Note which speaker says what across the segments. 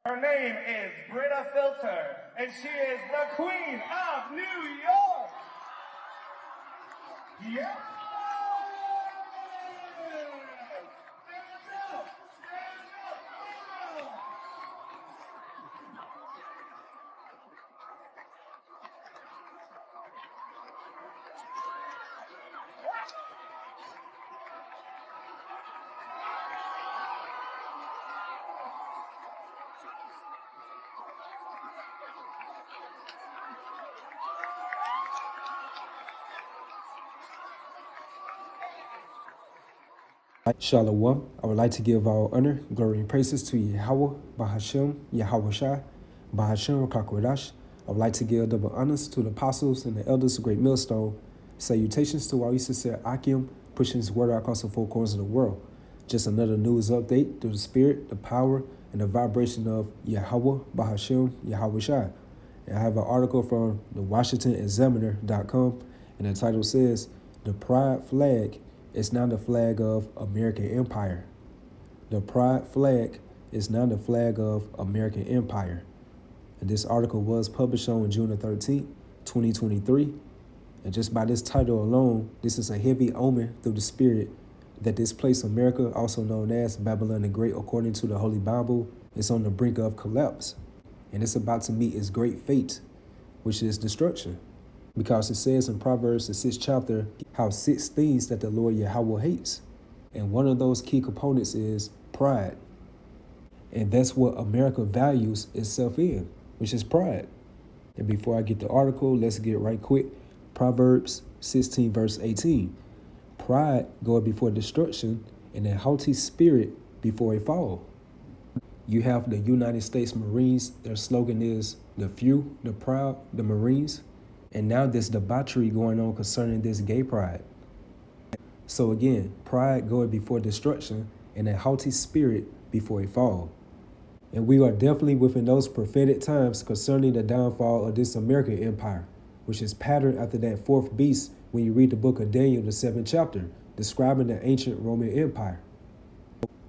Speaker 1: Her name is Britta Filter, and she is the Queen of New York. Yeah.
Speaker 2: Shalom. I would like to give all honor, glory, and praises to Yahweh, Bahashem, Yahweh Shai, Bahashem, Kakwadash. I would like to give double honors to the apostles and the elders of Great Millstone. Salutations to all sincere Akim, pushing his word out across the four corners of the world. Just another news update through the spirit, the power, and the vibration of Yahweh, Bahashem, Yahweh Shai. And I have an article from the WashingtonExaminer.com, and the title says, "The Pride Flag is now the flag of American Empire." The pride flag is now the flag of American Empire. And this article was published on June the 13th, 2023. And just by this title alone, this is a heavy omen through the spirit that this place, America, also known as Babylon the Great, according to the Holy Bible, is on the brink of collapse. And it's about to meet its great fate, which is destruction. Because it says in Proverbs, the 6th chapter, how 6 things that the Lord Yahweh hates. And one of those key components is pride. And that's what America values itself in, which is pride. And before I get the article, let's get right quick. Proverbs 16, verse 18. Pride goeth before destruction, and a haughty spirit before a fall. You have the United States Marines. Their slogan is, the few, the proud, the Marines. And now there's debauchery going on concerning this gay pride. So again, pride goeth before destruction, and a haughty spirit before a fall. And we are definitely within those prophetic times concerning the downfall of this American empire, which is patterned after that fourth beast when you read the book of Daniel, the 7th chapter, describing the ancient Roman Empire.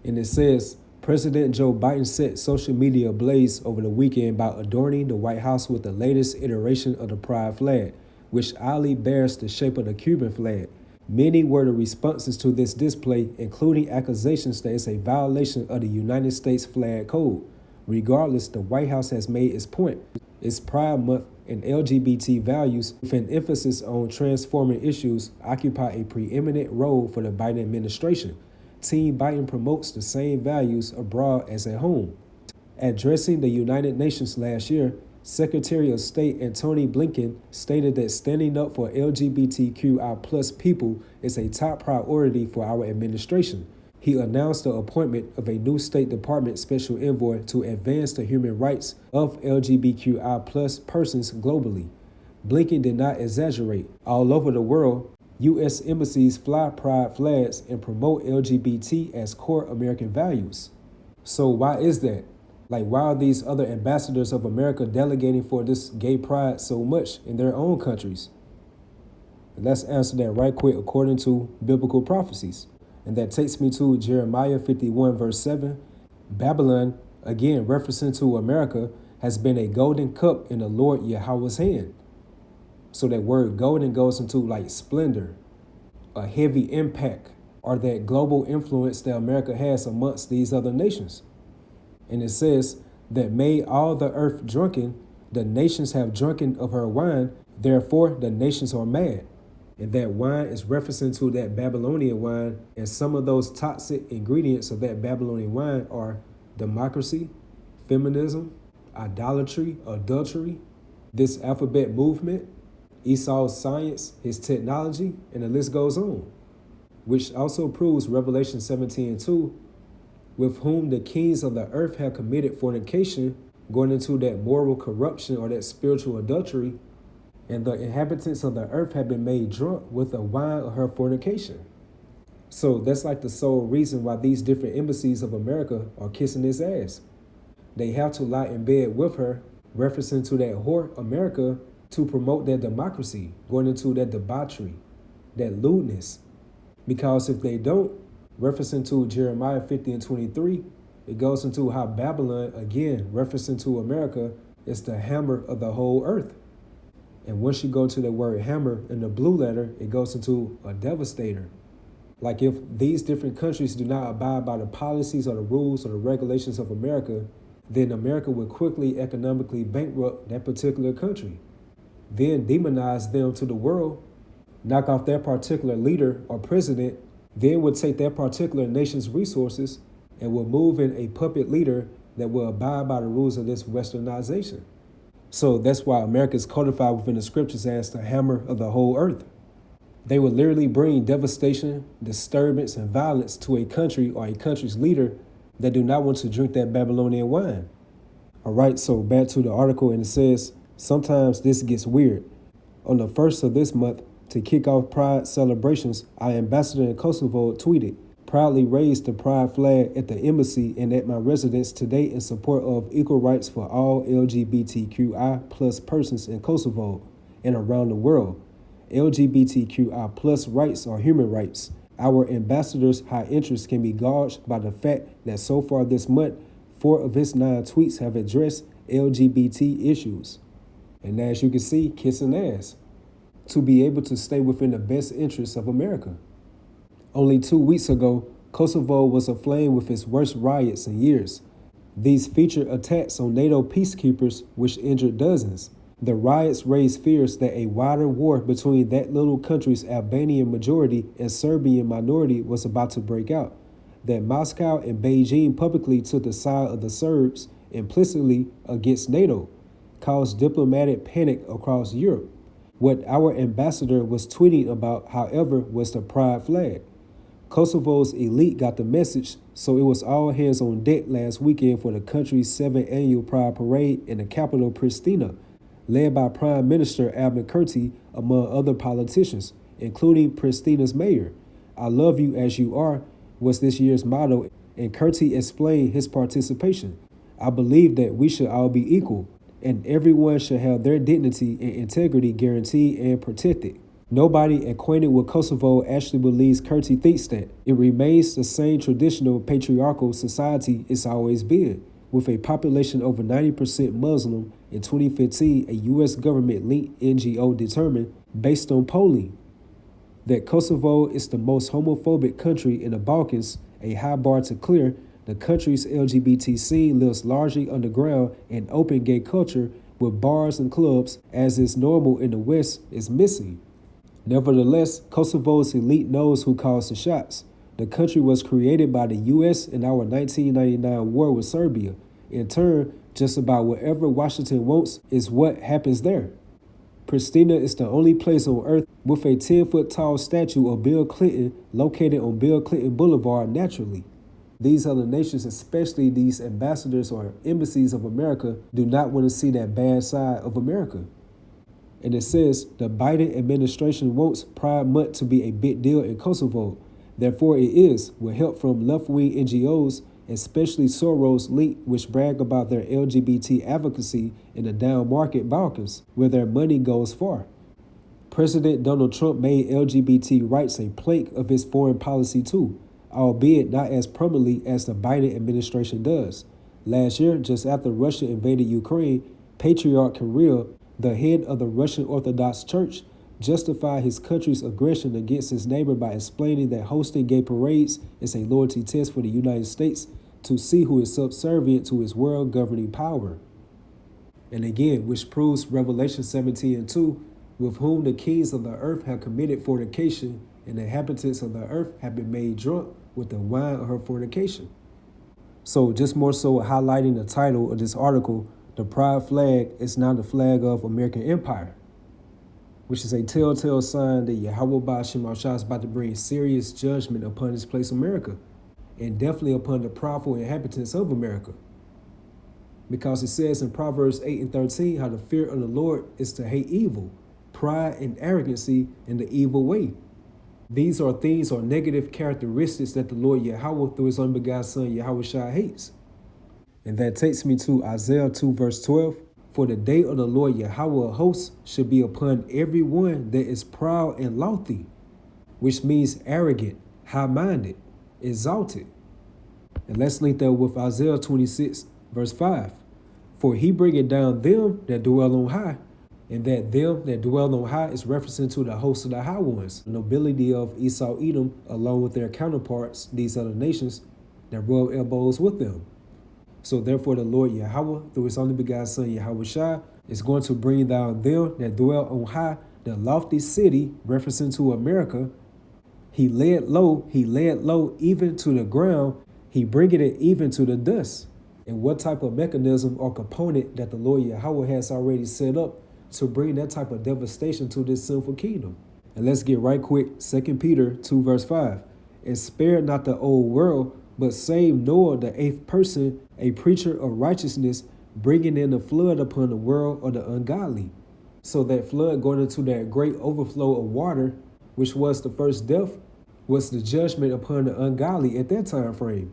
Speaker 2: And it says, President Joe Biden set social media ablaze over the weekend by adorning the White House with the latest iteration of the pride flag, which oddly bears the shape of the Cuban flag. Many were the responses to this display, including accusations that it's a violation of the United States flag code. Regardless, the White House has made its point. Its Pride Month and LGBT values, with an emphasis on transforming issues, occupy a preeminent role for the Biden administration. Team Biden promotes the same values abroad as at home. Addressing the United Nations last year, Secretary of State Antony Blinken stated that standing up for LGBTQI+ people is a top priority for our administration. He announced the appointment of a new State Department Special Envoy to advance the human rights of LGBTQI+ persons globally. Blinken did not exaggerate. All over the world, U.S. embassies fly pride flags and promote LGBT as core American values. So why is that? Like, why are these other ambassadors of America delegating for this gay pride so much in their own countries? And let's answer that right quick according to biblical prophecies. And that takes me to Jeremiah 51, verse 7. Babylon, again referencing to America, has been a golden cup in the Lord Yahweh's hand. So that word golden goes into like splendor, a heavy impact, or that global influence that America has amongst these other nations. And it says that made all the earth drunken, the nations have drunken of her wine, therefore the nations are mad. And that wine is referencing to that Babylonian wine, and some of those toxic ingredients of that Babylonian wine are democracy, feminism, idolatry, adultery, this alphabet movement, Esau's science, his technology, and the list goes on, which also proves Revelation 17:2, with whom the kings of the earth have committed fornication, going into that moral corruption or that spiritual adultery, and the inhabitants of the earth have been made drunk with the wine of her fornication. So that's like the sole reason why these different embassies of America are kissing his ass. They have to lie in bed with her, referencing to that whore America, to promote that democracy, going into that debauchery, that lewdness. Because if they don't, referencing to Jeremiah 50 and 23, it goes into how Babylon, again, referencing to America, is the hammer of the whole earth. And once you go to the word hammer in the blue letter, it goes into a devastator. Like if these different countries do not abide by the policies or the rules or the regulations of America, then America would quickly economically bankrupt that particular country. Then demonize them to the world, knock off their particular leader or president, then would take their particular nation's resources and will move in a puppet leader that will abide by the rules of this westernization. So that's why America is codified within the scriptures as the hammer of the whole earth. They would literally bring devastation, disturbance, and violence to a country or a country's leader that do not want to drink that Babylonian wine. All right, so back to the article, and it says, sometimes this gets weird. On the 1st of this month, to kick off Pride celebrations, our ambassador in Kosovo tweeted, "Proudly raised the Pride flag at the embassy and at my residence today in support of equal rights for all LGBTQI plus persons in Kosovo and around the world. LGBTQI plus rights are human rights. Our ambassador's high interest can be gauged by the fact that so far this month, 4 of his 9 tweets have addressed LGBT issues." And as you can see, kissing ass. To be able to stay within the best interests of America. Only 2 weeks ago, Kosovo was aflame with its worst riots in years. These featured attacks on NATO peacekeepers, which injured dozens. The riots raised fears that a wider war between that little country's Albanian majority and Serbian minority was about to break out, that Moscow and Beijing publicly took the side of the Serbs implicitly against NATO, caused diplomatic panic across Europe. What our ambassador was tweeting about, however, was the Pride flag. Kosovo's elite got the message, so it was all hands on deck last weekend for the country's 7th annual Pride Parade in the capital Pristina, led by Prime Minister Albin Kurti, among other politicians, including Pristina's mayor. "I love you as you are" was this year's motto, and Kurti explained his participation. "I believe that we should all be equal, and everyone should have their dignity and integrity guaranteed and protected." Nobody acquainted with Kosovo actually believes Kurti thinks that. It remains the same traditional patriarchal society it's always been, with a population over 90% Muslim. In 2015, a U.S. government-linked NGO determined, based on polling, that Kosovo is the most homophobic country in the Balkans, a high bar to clear. The country's LGBT scene lives largely underground, and open gay culture with bars and clubs, as is normal in the West, is missing. Nevertheless, Kosovo's elite knows who calls the shots. The country was created by the U.S. in our 1999 war with Serbia. In turn, just about whatever Washington wants is what happens there. Pristina is the only place on earth with a 10-foot-tall statue of Bill Clinton located on Bill Clinton Boulevard naturally. These other nations, especially these ambassadors or embassies of America, do not want to see that bad side of America. And it says, the Biden administration wants Pride Month to be a big deal in Kosovo. Therefore it is, with help from left-wing NGOs, especially Soros linked, which brag about their LGBT advocacy in the down-market Balkans, where their money goes far. President Donald Trump made LGBT rights a plank of his foreign policy too, albeit not as prominently as the Biden administration does. Last year, just after Russia invaded Ukraine, Patriarch Kirill, the head of the Russian Orthodox Church, justified his country's aggression against his neighbor by explaining that hosting gay parades is a loyalty test for the United States to see who is subservient to his world governing power. And again, which proves Revelation 17:2, with whom the kings of the earth have committed fornication, and the inhabitants of the earth have been made drunk with the wine of her fornication. So just more so highlighting the title of this article, the Pride flag is now the flag of American Empire, which is a telltale sign that Yahweh Ba'ashem Ashah is about to bring serious judgment upon this place America, and definitely upon the proudful inhabitants of America. Because it says in Proverbs 8:13 how the fear of the Lord is to hate evil, pride and arrogancy in the evil way. These are things or negative characteristics that the Lord Yahweh through his unbegotten son Yahweh Shai hates. And that takes me to Isaiah 2 verse 12. For the day of the Lord Yahweh of hosts should be upon everyone that is proud and lofty, which means arrogant, high-minded, exalted. And let's link that with Isaiah 26, verse 5. For he bringeth down them that dwell on high, and that them that dwell on high is referencing to the host of the high ones, the nobility of Esau, Edom, along with their counterparts, these other nations, that rub elbows with them. So therefore the Lord Yahweh, through his only begotten Son Yahweh Shai, is going to bring down them that dwell on high, the lofty city, referencing to America. He laid low even to the ground, he bringeth it even to the dust. And what type of mechanism or component that the Lord Yahweh has already set up to bring that type of devastation to this sinful kingdom. And let's get right quick, 2 Peter 2 verse 5. And spare not the old world, but save Noah the eighth person, a preacher of righteousness, bringing in the flood upon the world of the ungodly. So that flood going into that great overflow of water, which was the first death, was the judgment upon the ungodly at that time frame.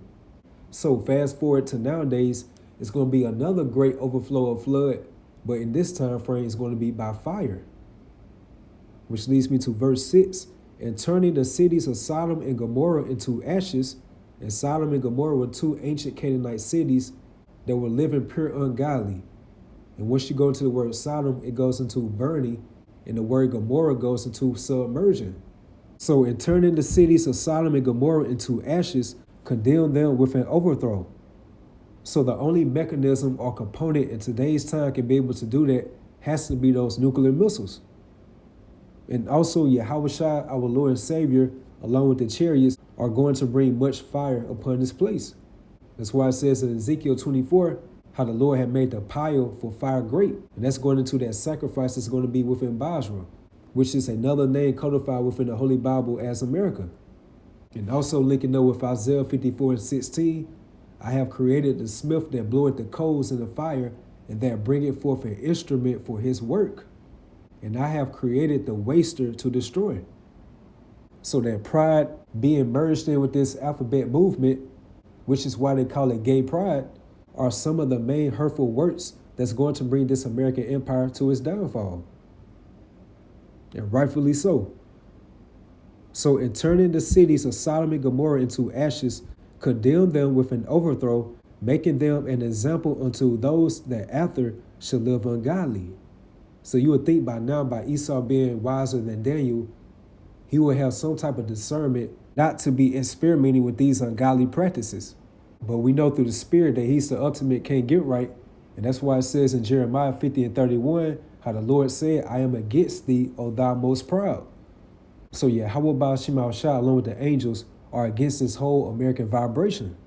Speaker 2: So fast forward to nowadays, it's going to be another great overflow of flood, but in this time frame, it's going to be by fire. Which leads me to verse 6. And turning the cities of Sodom and Gomorrah into ashes, and Sodom and Gomorrah were two ancient Canaanite cities that were living pure ungodly. And once you go into the word Sodom, it goes into burning, and the word Gomorrah goes into submersion. So in turning the cities of Sodom and Gomorrah into ashes, condemn them with an overthrow. So the only mechanism or component in today's time can be able to do that has to be those nuclear missiles. And also Yahweh Shai, our Lord and Savior, along with the chariots, are going to bring much fire upon this place. That's why it says in Ezekiel 24, how the Lord had made the pile for fire great. And that's going into that sacrifice that's going to be within Basra, which is another name codified within the Holy Bible as America. And also linking up with Isaiah 54 and 16, I have created the smith that bloweth the coals in the fire, and that bringeth forth an instrument for his work. And I have created the waster to destroy. So that pride being merged in with this alphabet movement, which is why they call it gay pride, are some of the main hurtful works that's going to bring this American empire to its downfall. And rightfully so. So in turning the cities of Sodom and Gomorrah into ashes, condemn them with an overthrow, making them an example unto those that after shall live ungodly. So you would think by now, by Esau being wiser than Daniel, he would have some type of discernment not to be experimenting with these ungodly practices. But we know through the Spirit that he's the ultimate can't get right. And that's why it says in Jeremiah 50 and 31, how the Lord said, I am against thee, O thou most proud. So yeah, how about Shema Shah along with the angels are against this whole American vibration?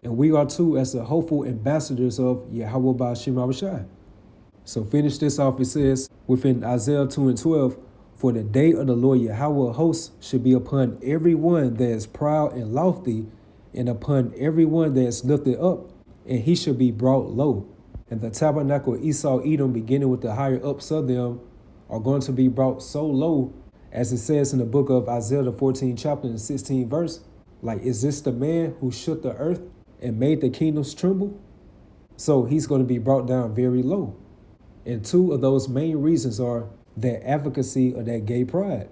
Speaker 2: And we are too as the hopeful ambassadors of Yahweh Shema Shah. So finish this off, it says within Isaiah 2 and 12, for the day of the Lord Yahweh hosts should be upon everyone that is proud and lofty, and upon everyone that is lifted up, and he shall be brought low. And the tabernacle of Esau, Edom, beginning with the higher ups of them, are going to be brought so low, as it says in the book of Isaiah, the 14th chapter and 16th verse, like, is this the man who shook the earth and made the kingdoms tremble? So he's going to be brought down very low. And two of those main reasons are that advocacy of that gay pride,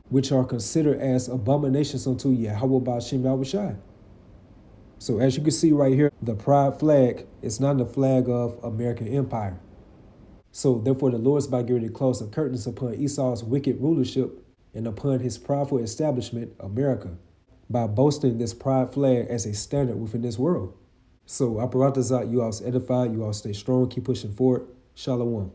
Speaker 2: which are considered as abominations unto Yahweh Ba'ashem Yahushai. So as you can see right here, the pride flag is not the flag of American empire. So therefore the Lord's about getting ready to close the curtains upon Esau's wicked rulership and upon his prideful establishment, America, by boasting this pride flag as a standard within this world. So I brought this out. You all edified. You all stay strong. Keep pushing forward. Shalom.